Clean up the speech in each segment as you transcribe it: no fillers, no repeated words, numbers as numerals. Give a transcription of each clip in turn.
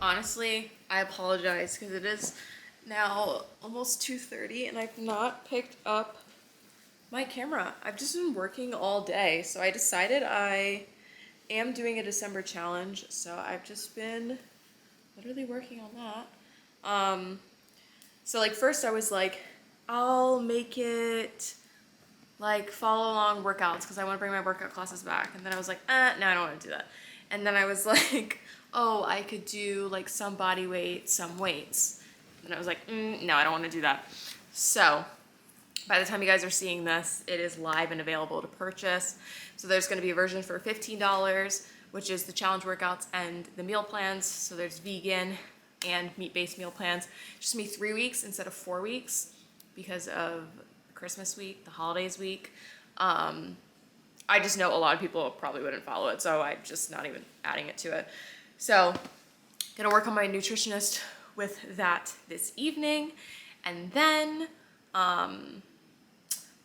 honestly, I apologize because it is now almost 2:30 and I've not picked up my camera. I've just been working all day, so I decided I am doing a December challenge, so I've just been literally working on that. So like first I was like, I'll make it like follow along workouts because I want to bring my workout classes back. And then I was like, no, I don't want to do that. And then I was like, oh, I could do like some body weight, some weights. And I was like, no, I don't want to do that. So by the time you guys are seeing this, it is live and available to purchase. So there's going to be a version for $15, which is the challenge workouts and the meal plans. So there's vegan and meat-based meal plans. Just me 3 weeks instead of 4 weeks because of Christmas week, the holidays week. I just know a lot of people probably wouldn't follow it, so I'm just not even adding it to it. So gonna work on my nutritionist with that this evening. And then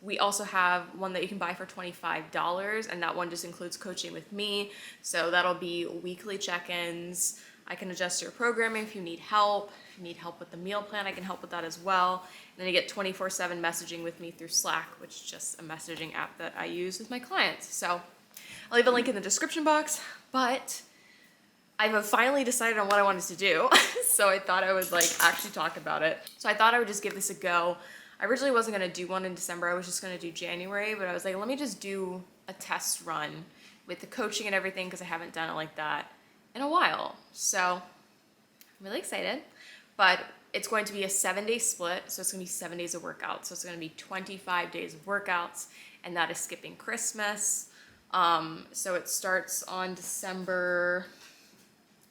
we also have one that you can buy for $25, and that one just includes coaching with me. So that'll be weekly check-ins. I can adjust your programming if you need help. If you need help with the meal plan, I can help with that as well. And then you get 24/7 messaging with me through Slack, which is just a messaging app that I use with my clients. So I'll leave a link in the description box, but I've finally decided on what I wanted to do. So I thought I would like actually talk about it. So I thought I would just give this a go. I originally wasn't gonna do one in December, I was just gonna do January, but I was like, let me just do a test run with the coaching and everything because I haven't done it like that in a while. So I'm really excited, but it's going to be a 7-day split. So it's gonna be 7 days of workouts. So it's gonna be 25 days of workouts, and that is skipping Christmas. So it starts on December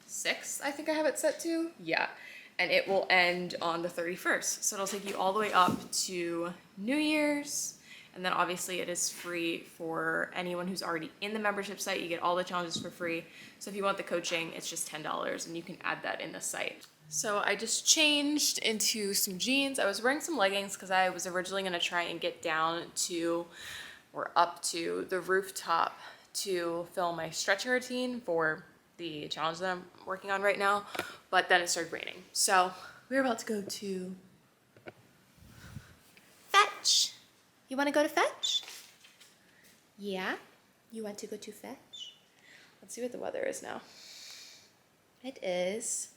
6th, I think I have it set to. Yeah. And it will end on the 31st. So it'll take you all the way up to New Year's. And then obviously it is free for anyone who's already in the membership site. You get all the challenges for free. So if you want the coaching, it's just $10 and you can add that in the site. So I just changed into some jeans. I was wearing some leggings because I was originally gonna try and get down to, or up to the rooftop to film my stretching routine for the challenge that I'm working on right now, but then it started raining. So we're about to go to Fetch. You want to go to Fetch? Yeah? You want to go to Fetch? Let's see what the weather is now. It is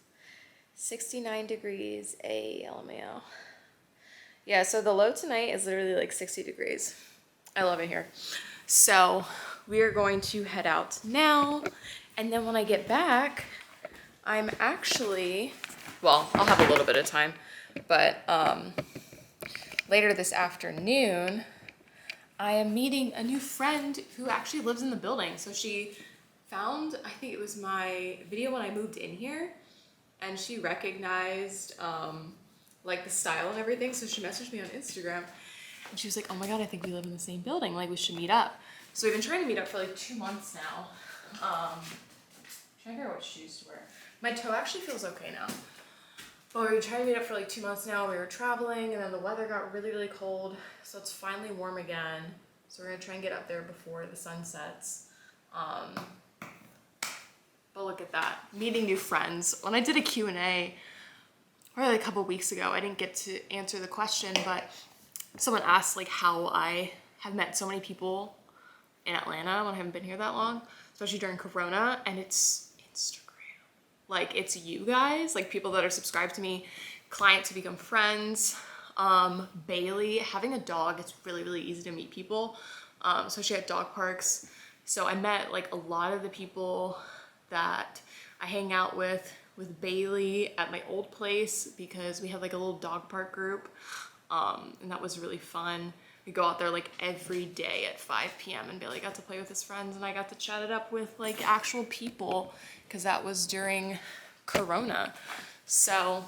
69 degrees LMAO. Yeah, so the low tonight is literally like 60 degrees. I love it here. So we are going to head out now. And then when I get back, I'm actually, well, I'll have a little bit of time, but later this afternoon, I am meeting a new friend who actually lives in the building. So she found, I think it was my video when I moved in here, and she recognized like the style and everything. So she messaged me on Instagram, and she was like, oh my God, I think we live in the same building. Like, we should meet up. So we've been trying to meet up for like 2 months now. Trying to figure out what shoes to wear. My toe actually feels okay now. But we were trying to meet up for like 2 months now. We were traveling, and then the weather got really, really cold. So it's finally warm again. So we're gonna try and get up there before the sun sets. But look at that, meeting new friends. When I did a Q&A, probably a couple weeks ago, I didn't get to answer the question, but someone asked like how I have met so many people in Atlanta when I haven't been here that long, especially during Corona, and it's Instagram. Like, it's you guys, like people that are subscribed to me, clients who become friends. Bailey, having a dog, it's really, really easy to meet people, especially at dog parks. So I met like a lot of the people that I hang out with Bailey at my old place because we have like a little dog park group, and that was really fun. We go out there like every day at 5 p.m. and Bailey got to play with his friends, and I got to chat it up with like actual people because that was during Corona. So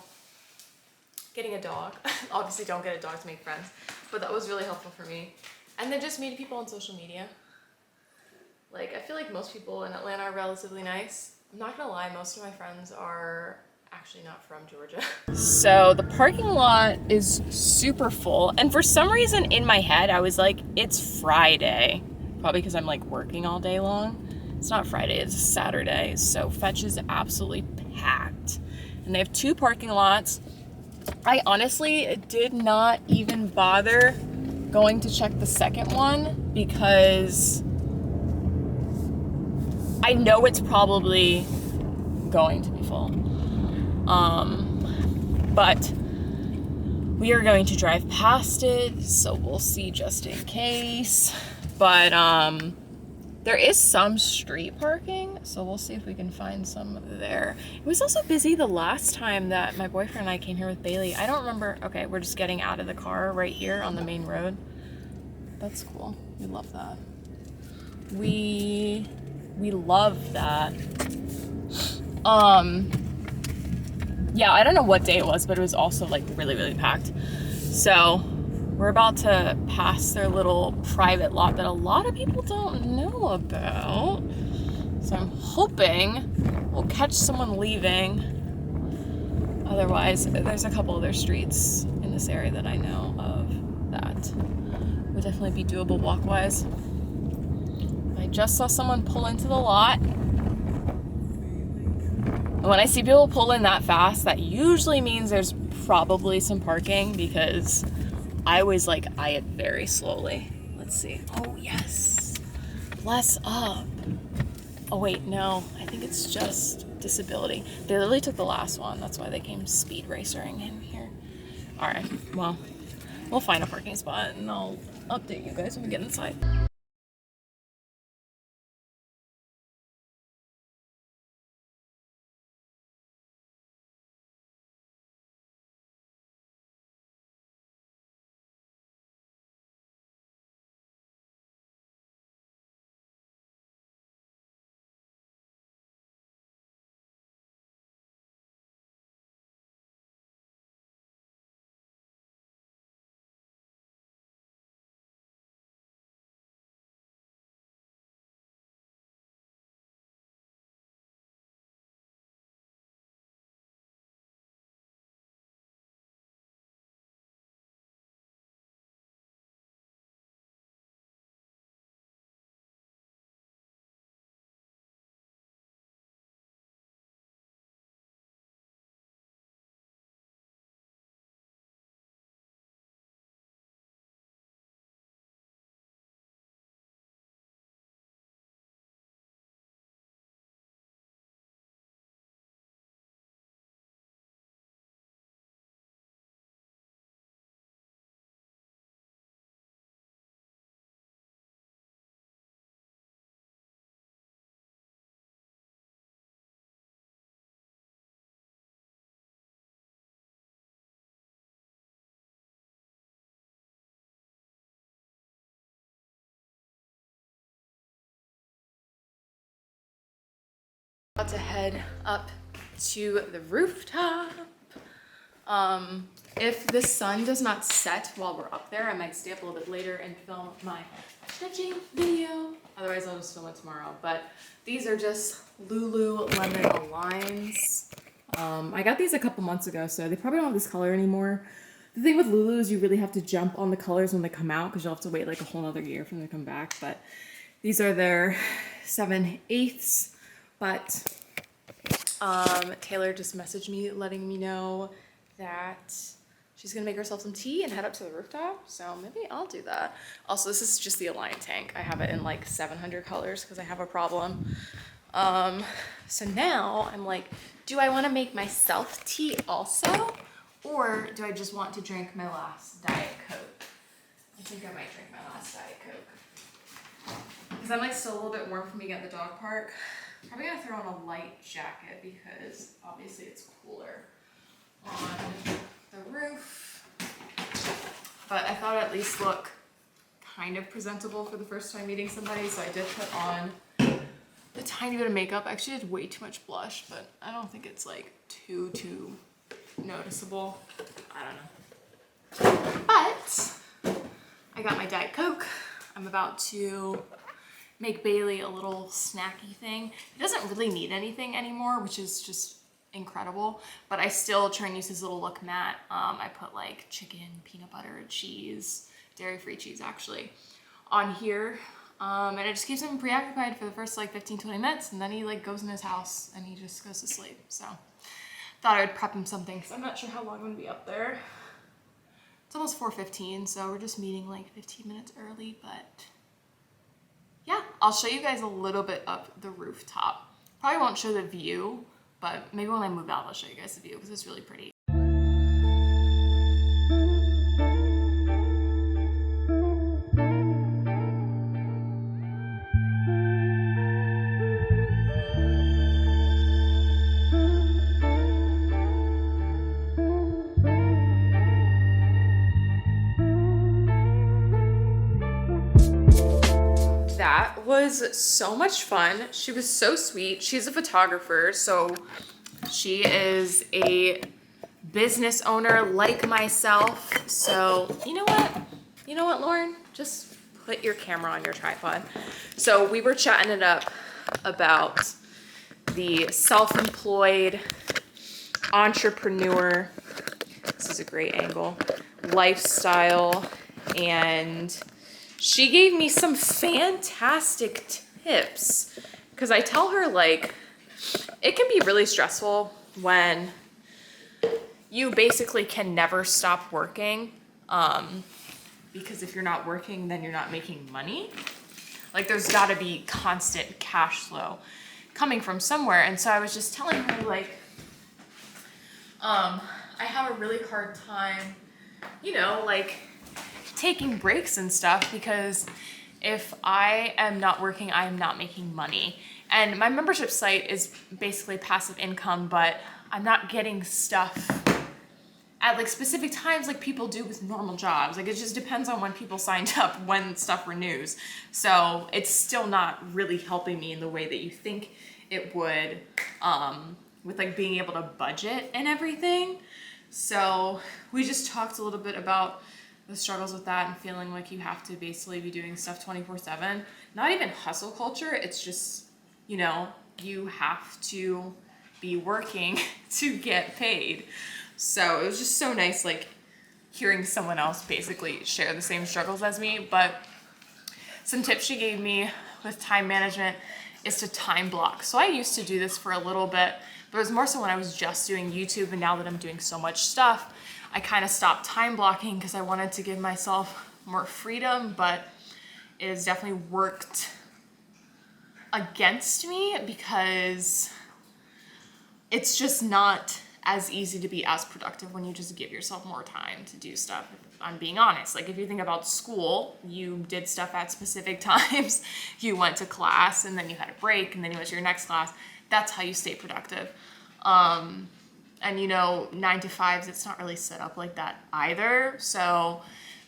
getting a dog, obviously don't get a dog to make friends, but that was really helpful for me. And then just meeting people on social media. Like, I feel like most people in Atlanta are relatively nice. I'm not gonna lie, most of my friends are actually not from Georgia. So the parking lot is super full, and for some reason in my head I was like, it's Friday, probably because I'm like working all day long. It's not Friday, it's Saturday, so Fetch is absolutely packed. and they have 2 parking lots. I honestly did not even bother going to check the second one because I know it's probably going to be full. But we are going to drive past it, so we'll see just in case. But there is some street parking, so we'll see if we can find some there. It was also busy the last time that my boyfriend and I came here with Bailey. I don't remember. Okay, we're just getting out of the car right here on the main road. That's cool. We love that. We love that. Yeah, I don't know what day it was, but it was also like really, really packed. So we're about to pass their little private lot that a lot of people don't know about. So I'm hoping we'll catch someone leaving. Otherwise, there's a couple other streets in this area that I know of that would definitely be doable walk-wise. I just saw someone pull into the lot. And when I see people pull in that fast, that usually means there's probably some parking because I always like eye it very slowly. Let's see. Oh, yes. Bless up. Oh, wait, no. I think it's just disability. They literally took the last one. That's why they came speed racering in here. All right. Well, we'll find a parking spot and I'll update you guys when we get inside. About to head up to the rooftop. If the sun does not set while we're up there, I might stay up a little bit later and film my stretching video. Otherwise, I'll just film it tomorrow. But these are just Lululemon Aligns. I got these a couple months ago, so they probably don't have this color anymore. The thing with Lulu is you really have to jump on the colors when they come out because you'll have to wait like a whole other year for them to come back. But these are their 7/8. But Taylor just messaged me letting me know that she's gonna make herself some tea and head up to the rooftop. So maybe I'll do that. Also, this is just the Align tank. I have it in like 700 colors because I have a problem. So now I'm like, do I want to make myself tea also? Or do I just want to drink my last Diet Coke? I think I might drink my last Diet Coke. Because I'm like still a little bit warm from being at the dog park. Probably gonna throw on a light jacket because obviously it's cooler on the roof. But I thought I'd at least look kind of presentable for the first time meeting somebody, so I did put on a tiny bit of makeup. I actually did way too much blush, but I don't think it's like too noticeable. I don't know. But I got my Diet Coke. I'm about to make Bailey a little snacky thing. He doesn't really need anything anymore, which is just incredible, but I still try and use his little look mat. I put like chicken, peanut butter, cheese, dairy-free cheese actually, on here. And it just keeps him preoccupied for the first like 15-20 minutes, and then he like goes in his house and he just goes to sleep. So thought I would prep him something because I'm not sure how long I'm gonna be up there. It's almost 4:15, so we're just meeting like 15 minutes early, but yeah, I'll show you guys a little bit up the rooftop. Probably won't show the view, but maybe when I move out, I'll show you guys the view because it's really pretty. That was so much fun. She was so sweet. She's a photographer, so she is a business owner like myself. So you know what? You know what, Lauren? Just put your camera on your tripod. So we were chatting it up about the self-employed entrepreneur. This is a great angle. Lifestyle, and she gave me some fantastic tips because I tell her, like, it can be really stressful when you basically can never stop working, because if you're not working, then you're not making money. Like, there's got to be constant cash flow coming from somewhere. And so I was just telling her, like, I have a really hard time, you know, like, taking breaks and stuff, because if I am not working, I am not making money. And my membership site is basically passive income, but I'm not getting stuff at like specific times like people do with normal jobs. Like, it just depends on when people signed up, when stuff renews. So it's still not really helping me in the way that you think it would, with like being able to budget and everything. So we just talked a little bit about the struggles with that and feeling like you have to basically be doing stuff 24/7. Not even hustle culture, it's just, you know, you have to be working to get paid. So it was just so nice, like, hearing someone else basically share the same struggles as me. But some tips she gave me with time management is to time block. So I used to do this for a little bit, but it was more so when I was just doing YouTube, and now that I'm doing so much stuff, I kind of stopped time blocking because I wanted to give myself more freedom, but it has definitely worked against me because it's just not as easy to be as productive when you just give yourself more time to do stuff. I'm being honest. Like, if you think about school, you did stuff at specific times. You went to class and then you had a break and then you went to your next class. That's how you stay productive. And you know, 9 to 5s, it's not really set up like that either. So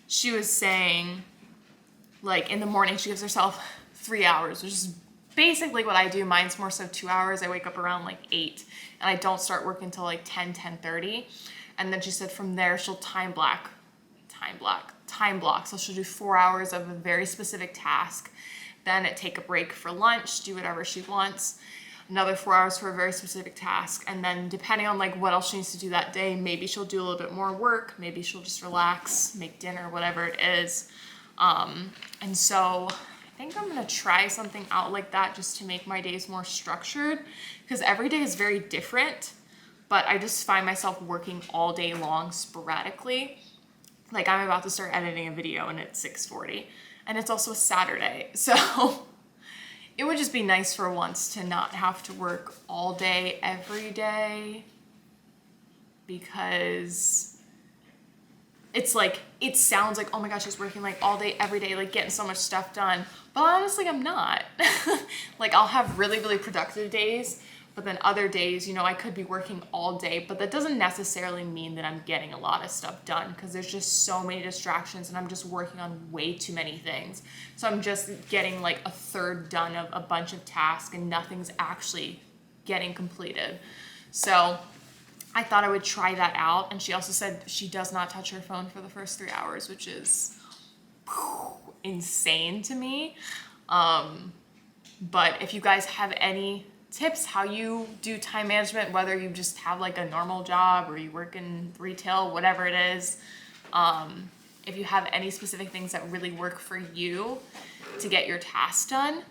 she was saying, like, in the morning, she gives herself 3 hours, which is basically what I do. Mine's more so 2 hours. I wake up around like 8 and I don't start work until like 10:30. And then she said from there, she'll time block. So she'll do 4 hours of a very specific task, then take a break for lunch, do whatever she wants, another 4 hours for a very specific task. And then depending on like what else she needs to do that day, maybe she'll do a little bit more work, maybe she'll just relax, make dinner, whatever it is. And so I think I'm gonna try something out like that just to make my days more structured, because every day is very different, but I just find myself working all day long sporadically. Like, I'm about to start editing a video and it's 6:40 and it's also a Saturday. So it would just be nice for once to not have to work all day, every day, because it's like, it sounds like, oh my gosh, she's working like all day, every day, like getting so much stuff done. But honestly, I'm not. Like, I'll have really, really productive days, but then other days, you know, I could be working all day, but that doesn't necessarily mean that I'm getting a lot of stuff done, because there's just so many distractions and I'm just working on way too many things. So I'm just getting like a third done of a bunch of tasks and nothing's actually getting completed. So I thought I would try that out. And she also said she does not touch her phone for the first 3 hours, which is insane to me. But if you guys have any tips how you do time management, whether you just have like a normal job or you work in retail, whatever it is, if you have any specific things that really work for you to get your tasks done,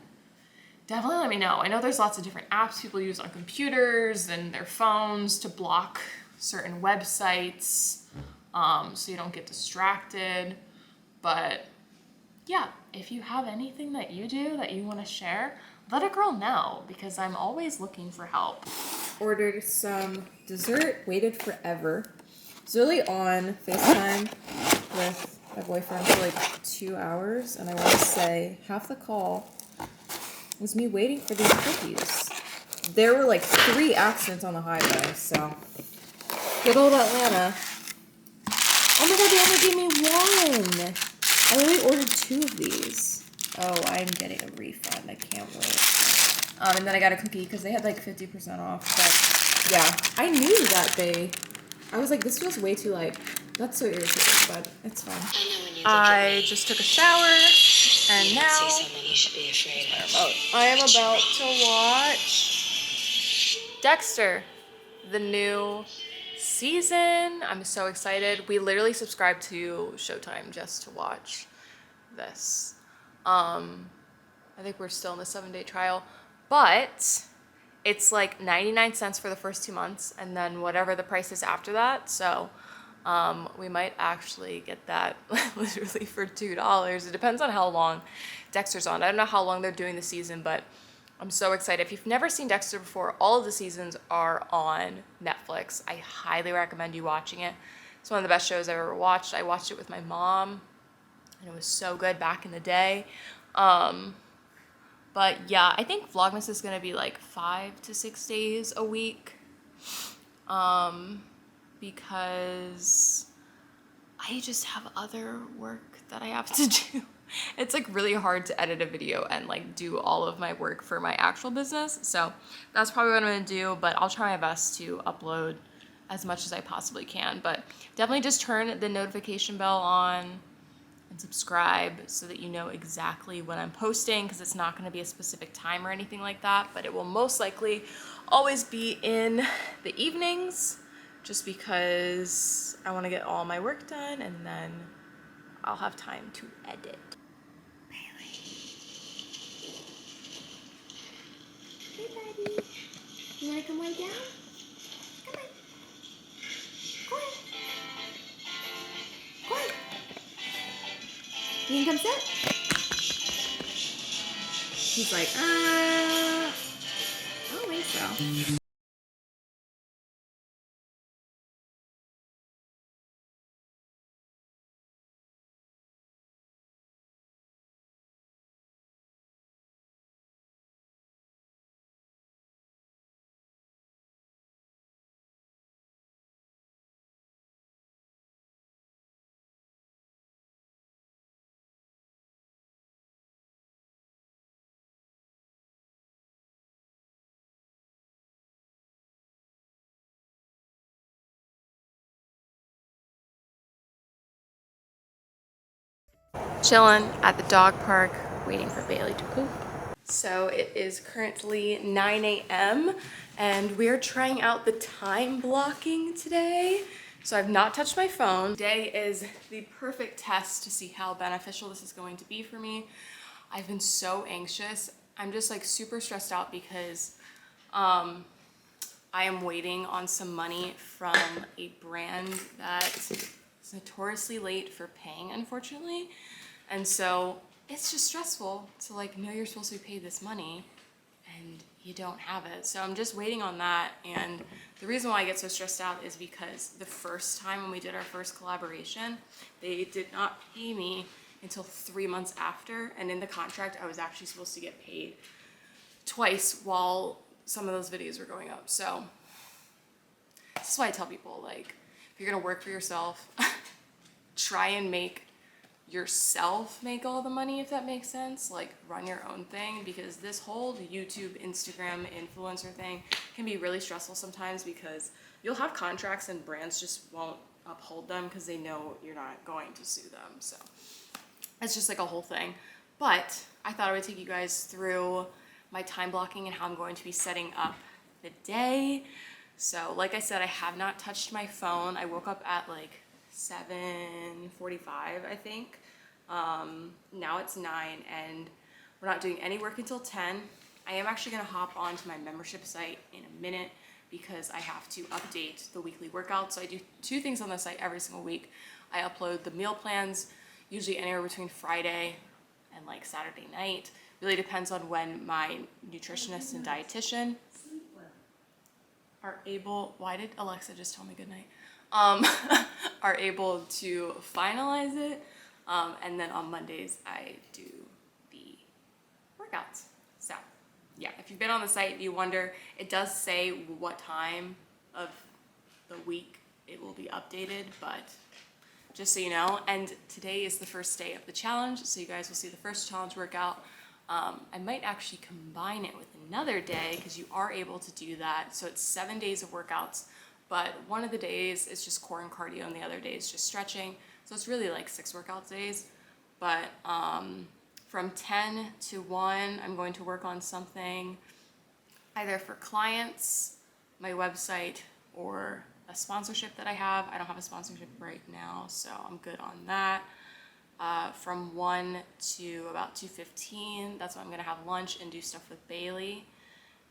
definitely let me know. I know there's lots of different apps people use on computers and their phones to block certain websites, so you don't get distracted. But yeah, if you have anything that you do that you want to share, let a girl know, because I'm always looking for help. Ordered some dessert, waited forever. Was really on FaceTime with my boyfriend for like 2 hours, and I want to say half the call was me waiting for these cookies. There were like 3 accidents on the highway, so good old Atlanta. Oh my god, they only gave me 1. I only ordered 2 of these. Oh, I'm getting a refund. I can't wait. And then I got a cookie because they had like 50% off. But yeah, I knew that I was like, this feels way too light. That's so irritating, but it's fine. I just took a shower, and now I am about to watch Dexter, the new season. I'm so excited. We literally subscribed to Showtime just to watch this. I think we're still in the 7-day trial, but it's like 99 cents for the first 2 months, and then whatever the price is after that. So we might actually get that literally for $2. It depends on how long Dexter's on. I don't know how long they're doing the season, but I'm so excited. If you've never seen Dexter before, all of the seasons are on Netflix. I highly recommend you watching it. It's one of the best shows I've ever watched. I watched it with my mom, and it was so good back in the day. But yeah, I think Vlogmas is gonna be like 5 to 6 days a week, because I just have other work that I have to do. It's like really hard to edit a video and like do all of my work for my actual business. So that's probably what I'm gonna do, but I'll try my best to upload as much as I possibly can. But definitely just turn the notification bell on and subscribe so that you know exactly when I'm posting, because it's not going to be a specific time or anything like that, but it will most likely always be in the evenings, just because I want to get all my work done and then I'll have time to edit. Bailey. Hey buddy, you want to come lay down? Come on. Go ahead. Go ahead. You can come sit? He's like, I don't think so. Chilling at the dog park, waiting for Bailey to poop. So it is currently 9 a.m. and we're trying out the time blocking today. So I've not touched my phone. Today is the perfect test to see how beneficial this is going to be for me. I've been so anxious. I'm just like super stressed out because I am waiting on some money from a brand that is notoriously late for paying, unfortunately. And so it's just stressful to like know you're supposed to be paid this money and you don't have it. So I'm just waiting on that. And the reason why I get so stressed out is because the first time when we did our first collaboration, they did not pay me until 3 months after. And in the contract, I was actually supposed to get paid twice while some of those videos were going up. So this is why I tell people, like, if you're gonna work for yourself, try and make yourself make all the money, if that makes sense. Like, run your own thing, because this whole YouTube, Instagram, influencer thing can be really stressful sometimes, because you'll have contracts and brands just won't uphold them because they know you're not going to sue them. So it's just like a whole thing. But I thought I would take you guys through my time blocking and how I'm going to be setting up the day. So like I said, I have not touched my phone. I woke up at like 7:45, I think. Now it's 9 and we're not doing any work until 10. I am actually gonna hop onto my membership site in a minute because I have to update the weekly workouts. So I do 2 things on the site every single week. I upload the meal plans, usually anywhere between Friday and like Saturday night. Really depends on when my nutritionist and dietitian are able, why did Alexa just tell me good night? Are able to finalize it. And then on Mondays, I do the workouts. So yeah, if you've been on the site, you wonder, it does say what time of the week it will be updated, but just so you know. And today is the first day of the challenge, so you guys will see the first challenge workout. I might actually combine it with another day because you are able to do that. So it's 7 days of workouts, but one of the days is just core and cardio and the other day is just stretching. So it's really like 6 workout days. But from 10 to 1, I'm going to work on something either for clients, my website, or a sponsorship that I have. I don't have a sponsorship right now, so I'm good on that. From 1 to about 2:15, that's when I'm gonna have lunch and do stuff with Bailey.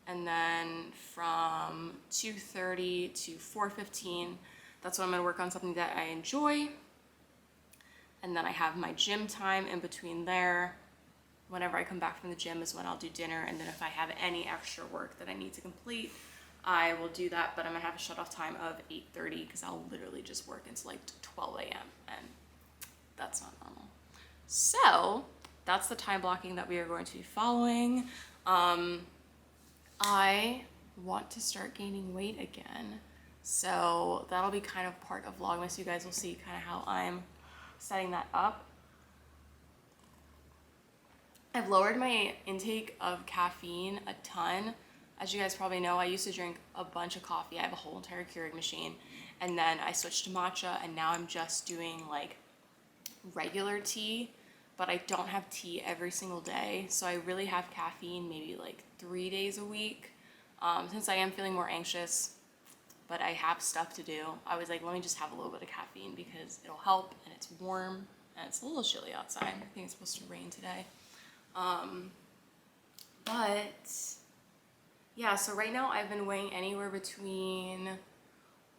And then from 2:30 to 4:15, that's when I'm gonna work on something that I enjoy. And then I have my gym time in between there. Whenever I come back from the gym is when I'll do dinner. And then if I have any extra work that I need to complete, I will do that, but I'm gonna have a shut off time of 8:30 because I'll literally just work until like 12 a.m. and that's not normal. So that's the time blocking that we are going to be following. I want to start gaining weight again. So that'll be kind of part of Vlogmas. You guys will see kind of how I'm setting that up. I've lowered my intake of caffeine a ton. As you guys probably know, I used to drink a bunch of coffee. I have a whole entire Keurig machine. And then I switched to matcha, and now I'm just doing like regular tea, but I don't have tea every single day. So I really have caffeine maybe like 3 days a week. Since I am feeling more anxious, but I have stuff to do, I was like, let me just have a little bit of caffeine because it'll help, and it's warm and it's a little chilly outside. I think it's supposed to rain today. But yeah, so right now I've been weighing anywhere between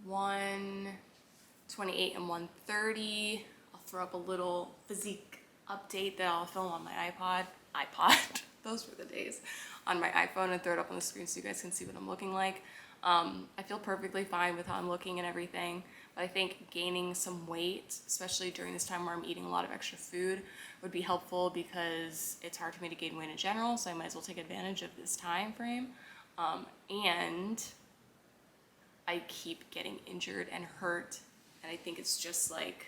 128 and 130. I'll throw up a little Physique update that I'll film on my iPod, those were the days, on my iPhone, and throw it up on the screen so you guys can see what I'm looking like. I feel perfectly fine with how I'm looking and everything, but I think gaining some weight, especially during this time where I'm eating a lot of extra food, would be helpful because it's hard for me to gain weight in general, so I might as well take advantage of this time frame. And I keep getting injured and hurt, and I think it's just like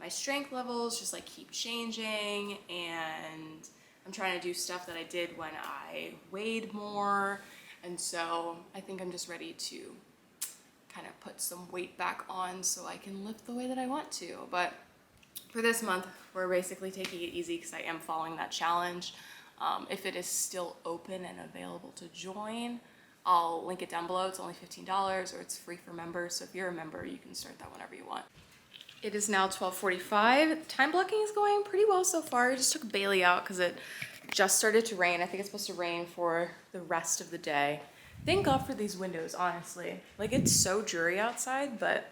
my strength levels just like keep changing, and I'm trying to do stuff that I did when I weighed more, and so I think I'm just ready to kind of put some weight back on so I can lift the way that I want to. But for this month, we're basically taking it easy because I am following that challenge. If it is still open and available to join, I'll link it down below. It's only $15, or it's free for members. So if you're a member, you can start that whenever you want. It is now 12:45. Time blocking is going pretty well so far. I just took Bailey out because it just started to rain. I think it's supposed to rain for the rest of the day. Thank God for these windows, honestly. Like, it's so dreary outside, but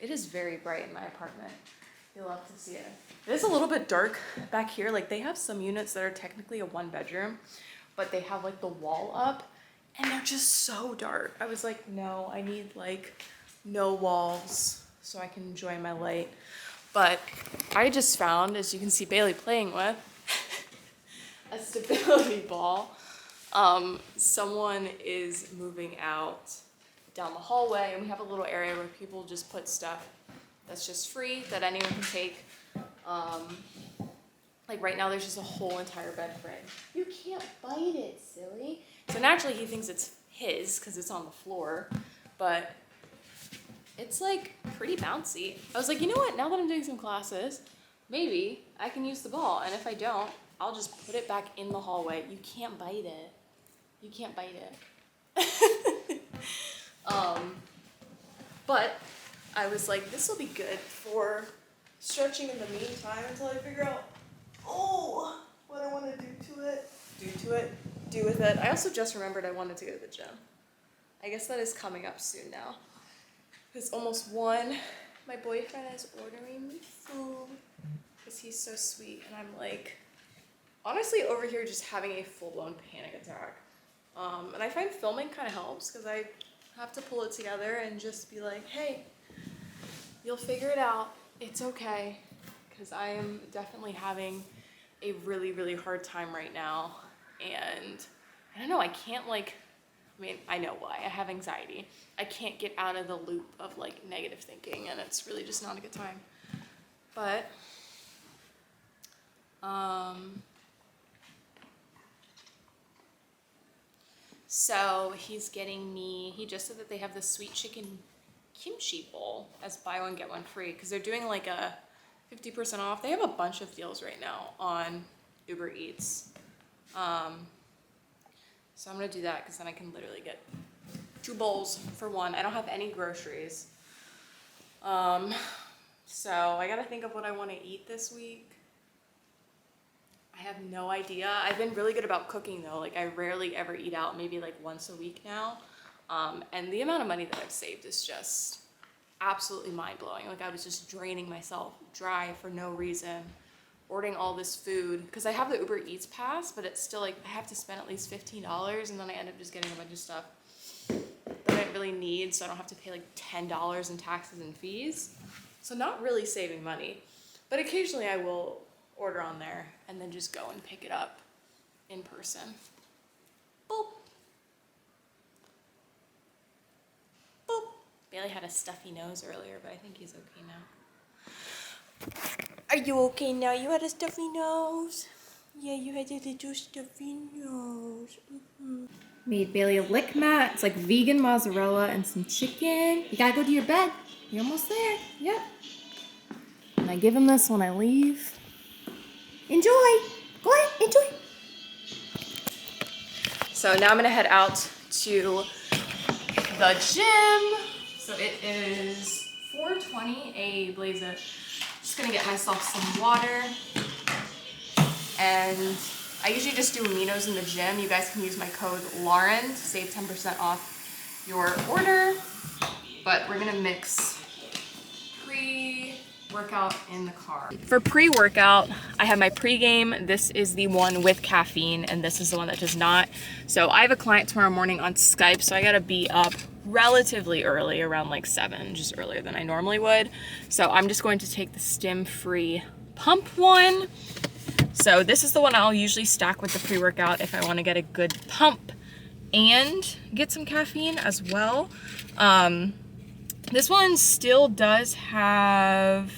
it is very bright in my apartment. You'll love to see it. It is a little bit dark back here. Like, they have some units that are technically a 1-bedroom, but they have like the wall up, and they're just so dark. I was like, no, I need like no walls so I can enjoy my light. But I just found, as you can see Bailey playing with, a stability ball. Someone is moving out down the hallway, and we have a little area where people just put stuff that's just free that anyone can take. Like right now there's just a whole entire bed frame. You can't bite it, silly. So naturally he thinks it's his because it's on the floor, but it's like pretty bouncy. I was like, you know what, now that I'm doing some classes, maybe I can use the ball, and if I don't, I'll just put it back in the hallway. You can't bite it. You can't bite it. But I was like, this will be good for stretching in the meantime until I figure out, what I want to do to it. do with it. I also just remembered I wanted to go to the gym. I guess that is coming up soon now. It's almost 1. My boyfriend is ordering me food because he's so sweet, and I'm like, honestly over here just having a full-blown panic attack. And I find filming kind of helps because I have to pull it together and just be like, hey, you'll figure it out. It's okay. Because I am definitely having a really, really hard time right now. And I don't know, I can't like, I mean, I know why. I have anxiety. I can't get out of the loop of like negative thinking, and it's really just not a good time. But, so he's getting me, he just said that they have the sweet chicken kimchi bowl as buy one, get one free, because they're doing like a 50% off. They have a bunch of deals right now on Uber Eats. So I'm gonna do that because then I can literally get 2 bowls for 1. I don't have any groceries. So I gotta think of what I wanna eat this week. I have no idea. I've been really good about cooking though. Like I rarely ever eat out, maybe like once a week now. And the amount of money that I've saved is just absolutely mind-blowing. Like I was just draining myself dry for no reason, ordering all this food because I have the Uber Eats pass, but it's still like I have to spend at least $15, and then I end up just getting a bunch of stuff that I didn't really need, so I don't have to pay like $10 in taxes and fees. So not really saving money, but occasionally I will order on there and then just go and pick it up in person. Boop. Boop. Bailey had a stuffy nose earlier, but I think he's okay now. Are you okay now? You had a stuffy nose? Yeah, you had a little stuffy nose. Made Bailey a lick mat. It's like vegan mozzarella and some chicken. You gotta go to your bed. You're almost there. Yep. And I give him this when I leave. Enjoy. Go ahead, enjoy. So now I'm gonna head out to the gym. So it is 4:20, a blaze it. Just gonna get myself some water. And I usually just do aminos in the gym. You guys can use my code Lauren to save 10% off your order. But we're gonna mix pre-workout in the car. For pre-workout, I have my pre-game. This is the one with caffeine, and this is the one that does not. So I have a client tomorrow morning on Skype, so I gotta be up relatively early, around like 7, just earlier than I normally would. So I'm just going to take the stim-free pump one. So this is the one I'll usually stack with the pre-workout if I want to get a good pump and get some caffeine as well. This one still does have,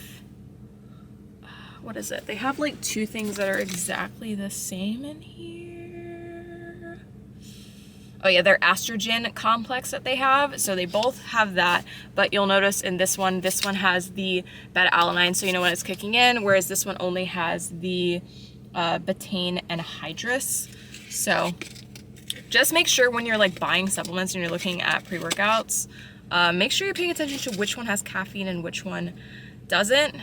what is it? They have like 2 things that are exactly the same in here. Oh yeah, their estrogen complex that they have. So they both have that, but you'll notice in this one has the beta-alanine, so you know when it's kicking in, whereas this one only has the betaine and hydrous. So just make sure when you're like buying supplements and you're looking at pre-workouts, make sure you're paying attention to which one has caffeine and which one doesn't.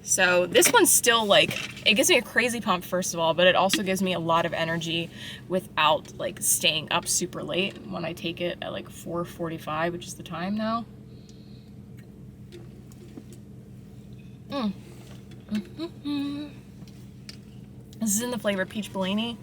So this one's still like, it gives me a crazy pump first of all, but it also gives me a lot of energy without like staying up super late when I take it at like 4:45, which is the time now. This is in the flavor Peach Bellini.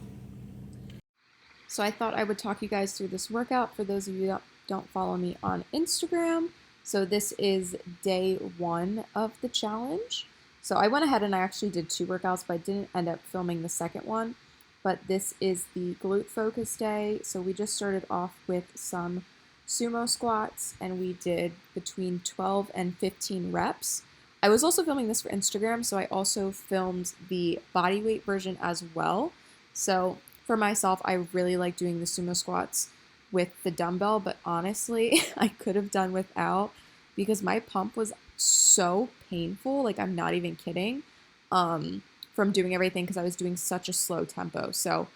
So I thought I would talk you guys through this workout for those of you that don't follow me on Instagram. So this is day 1 of the challenge. So I went ahead and I actually did 2 workouts, but I didn't end up filming the second one. But this is the glute focus day. So we just started off with some sumo squats and we did between 12 and 15 reps. I was also filming this for Instagram, so I also filmed the body weight version as well. So for myself, I really like doing the sumo squats with the dumbbell, but honestly, I could have done without because my pump was so painful. Like, I'm not even kidding, from doing everything because I was doing such a slow tempo. So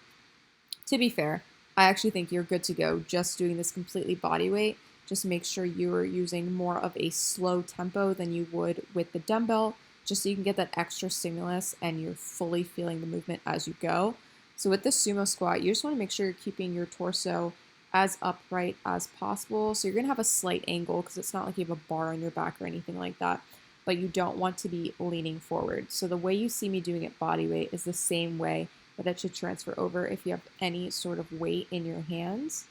to be fair, I actually think you're good to go just doing this completely body weight. Just make sure you're using more of a slow tempo than you would with the dumbbell, just so you can get that extra stimulus and you're fully feeling the movement as you go. So with the sumo squat, you just want to make sure you're keeping your torso as upright as possible. So you're going to have a slight angle because it's not like you have a bar on your back or anything like that, but you don't want to be leaning forward. So the way you see me doing it body weight is the same way that it should transfer over if you have any sort of weight in your hands.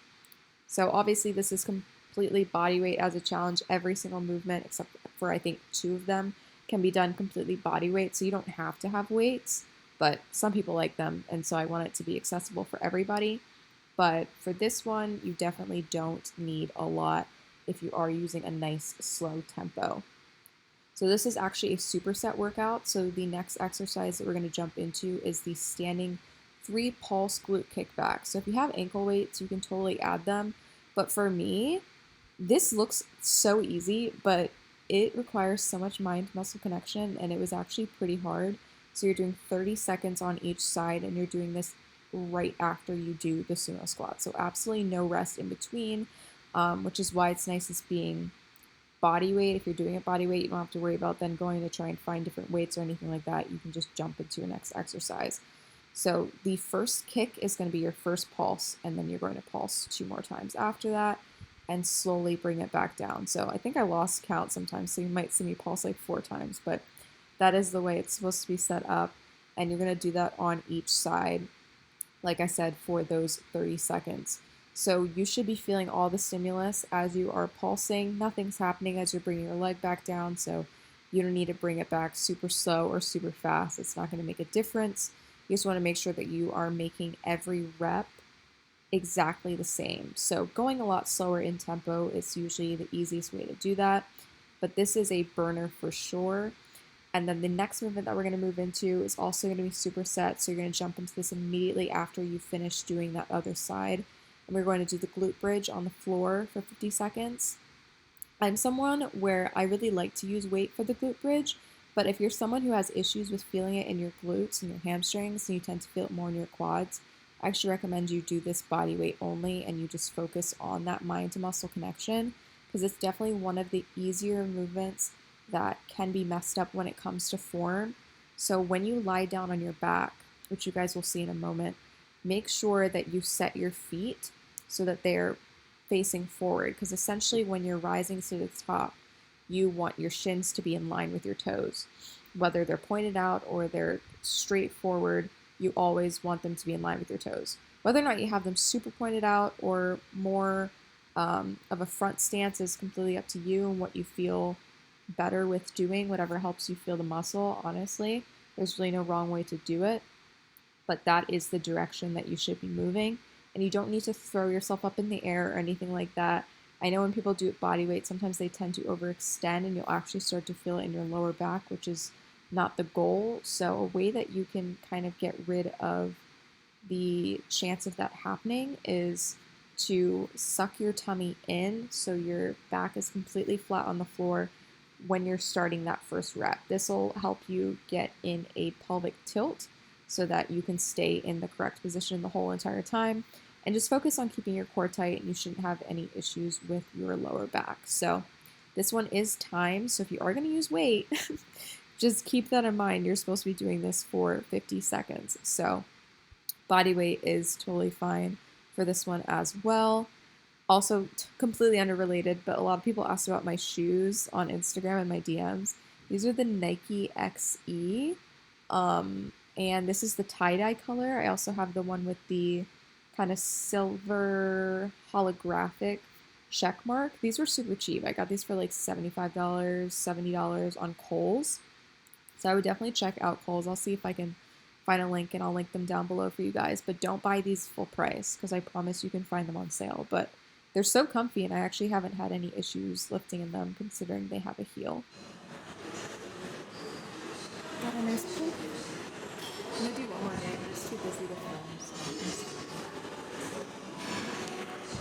So obviously this is completely body weight as a challenge. Every single movement, except for I think 2 of them, can be done completely body weight. So you don't have to have weights, but some people like them. And so I want it to be accessible for everybody. But for this one, you definitely don't need a lot if you are using a nice slow tempo. So this is actually a superset workout. So the next exercise that we're going to jump into is the standing 3 pulse glute kickback. So if you have ankle weights, you can totally add them. But for me, this looks so easy, but it requires so much mind-muscle connection, and it was actually pretty hard. So you're doing 30 seconds on each side, and you're doing this right after you do the sumo squat. So absolutely no rest in between, which is why it's nice as being body weight. If you're doing it body weight, you don't have to worry about then going to try and find different weights or anything like that. You can just jump into your next exercise. So the first kick is going to be your first pulse, and then you're going to pulse 2 more times after that and slowly bring it back down. So I think I lost count sometimes, so you might see me pulse like 4 times, but that is the way it's supposed to be set up. And you're going to do that on each side, like I said, for those 30 seconds. So you should be feeling all the stimulus as you are pulsing. Nothing's happening as you're bringing your leg back down, so you don't need to bring it back super slow or super fast. It's not going to make a difference. You just want to make sure that you are making every rep exactly the same. So going a lot slower in tempo is usually the easiest way to do that, but this is a burner for sure. And then the next movement that we're going to move into is also going to be superset. So you're going to jump into this immediately after you finish doing that other side. And we're going to do the glute bridge on the floor for 50 seconds. I'm someone where I really like to use weight for the glute bridge, but if you're someone who has issues with feeling it in your glutes and your hamstrings, and you tend to feel it more in your quads, I actually recommend you do this body weight only and you just focus on that mind to muscle connection, because it's definitely one of the easier movements that can be messed up when it comes to form. So when you lie down on your back, which you guys will see in a moment, make sure that you set your feet so that they're facing forward, because essentially when you're rising to the top, you want your shins to be in line with your toes. Whether they're pointed out or they're straight forward, you always want them to be in line with your toes. Whether or not you have them super pointed out or more of a front stance is completely up to you and what you feel better with doing, whatever helps you feel the muscle. Honestly, there's really no wrong way to do it, but that is the direction that you should be moving. And you don't need to throw yourself up in the air or anything like that. I know when people do it body weight, sometimes they tend to overextend and you'll actually start to feel it in your lower back, which is not the goal. So a way that you can kind of get rid of the chance of that happening is to suck your tummy in so your back is completely flat on the floor when you're starting that first rep. This will help you get in a pelvic tilt so that you can stay in the correct position the whole entire time. And just focus on keeping your core tight, and you shouldn't have any issues with your lower back. So this one is timed, so if you are going to use weight, just keep that in mind. You're supposed to be doing this for 50 seconds. So body weight is totally fine for this one as well. Also, completely unrelated, but a lot of people asked about my shoes on Instagram and my DMs. These are the Nike XE, and this is the tie-dye color. I also have the one with the kind of silver holographic check mark. These were super cheap. I got these for like $75, $70 on Kohl's. So I would definitely check out Kohl's. I'll see if I can find a link and I'll link them down below for you guys. But don't buy these full price because I promise you can find them on sale. But they're so comfy and I actually haven't had any issues lifting in them considering they have a heel. Got a nice poop. I'm gonna do one more day. I'm just too busy to film. So.